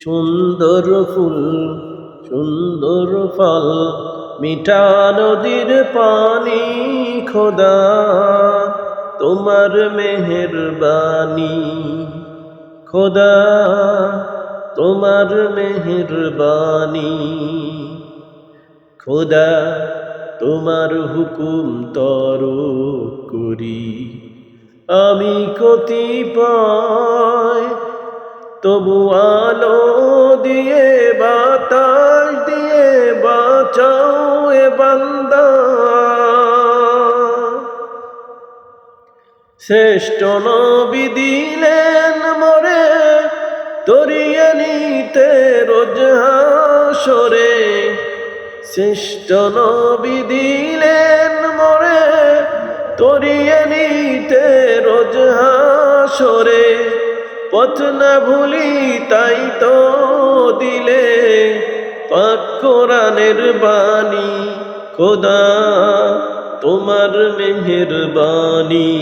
সুন্দর ফুল সুন্দর ফল মিঠা নদীর পানি খোদা তোমার মেহেরবানি খোদা তোমার মেহেরবানি খোদা তোমার হুকুম তর করি আমি কতিপয় তবু আলো দিয়ে বাতাস দিয়ে বাঁচাও এ বান্দা শ্রেষ্ঠ নবী দিলেন মোরে তরিয়ে নিতে রোজ হাসরে শ্রেষ্ঠ নবী দিলেন মোরে তরিয়ে নিতে রোজ হাসরে পথ না ভুলি তাই তো দিলে পাক কোরআনের বাণী খোদা তোমার মেহেরবানি।